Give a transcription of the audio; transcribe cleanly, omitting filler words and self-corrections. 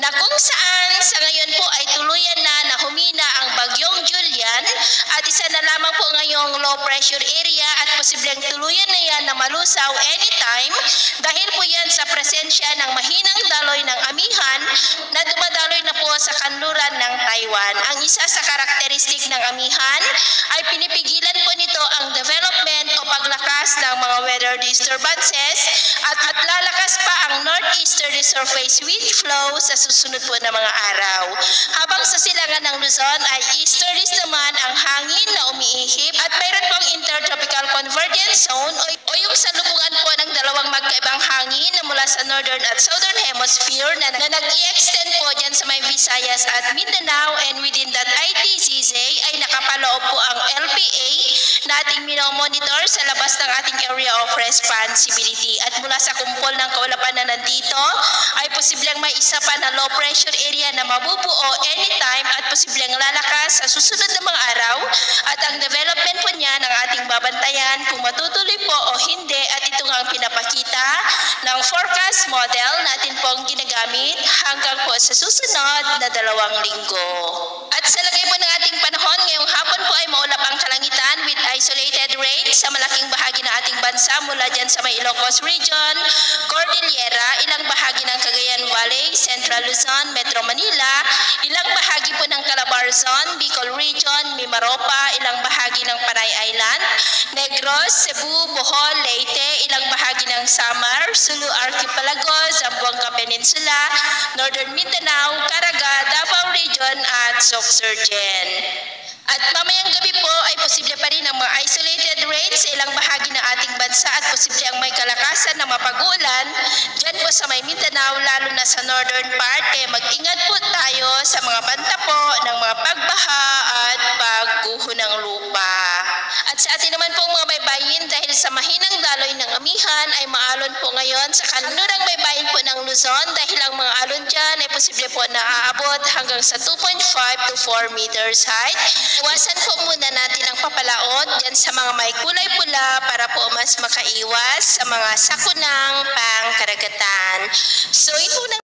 na kung saan sa ngayon po ay tuluyan na humina ang bagyong Julian at isa na lamang po ngayong low pressure area at posibleng tuluyan na yan na malusaw anytime dahil po yan sa presensya ng mahinang daloy ng amihan na dumadaloy na po sa kanluran ng Taiwan. Ang isa sa karakteristik ng amihan ay pinipigilan po nito ang development o paglakas ng mga weather disturbances at lalakas pa ang northeasterly surface wind flow sa susunod po na mga araw. Habang sa silangan ng Luzon ay easterlies naman ang hangin na umiihip at mayroon pong intertropical convergence zone o yung salubungan po ng dalawang magkaibang hangin na mula sa northern at southern hemisphere na nag-i-extend po dyan sa may Visayas at Mindanao, and within that ITZZ ay nakapaloob po ang LPA na ating minomonitor sa labas ng ating area of responsibility. At mula sa kumpol ng kaulapan na nandito ay posibleng may isa pa na low pressure area na mabubuo anytime at posibleng lalakas sa susunod na mga araw at ang development po niya ng ating babantayan kung matutuloy po o hindi, at ito nga ang pinapakita ng forecast model natin pong ginagamit hanggang po sa susunod na 2 linggo. At sa lagay po ng ating panahon, ngayong hapon po ay maulap ang kalangitan with isolated rain sa malaking bahagi ng ating bansa mula dyan sa may Ilocos Region, Cordillera, ilang bahagi ng Cagayan Valley, Central Luzon, Metro Manila, ilang bahagi po ng Calabarzon, Bicol Region, Mimaropa, ilang bahagi ng Panay Island, Negros, Cebu, Bohol, Leyte, ilang bahagi ng Samar, Sulu Archipelago, Zamboanga Peninsula, Northern Mindanao, Caraga, Davao Region at Sorsogon. At mamayang gabi po ay posible pa rin ang mga isolated rain sa ilang bahagi ng ating bansa at posible ang may kalakasan na mapag-ulan dyan po sa may Mindanao, lalo na sa northern part. Kaya mag-ingat po tayo sa mga banta po ng mga pagbaha at pagguho ng lupa. At sa atin naman pong mga baybayin, dahil sa mahinang daloy ng amihan ay maalon po ngayon sa kanlurang baybayin po ng Luzon dahil ang mga alon dyan ay posible po na aabot hanggang sa 2.5 to 4 meters height. Iwasan po muna natin ang papalaot dyan sa mga may kulay pula para po mas makaiwas sa mga sakunang pangkaragatan. So ito na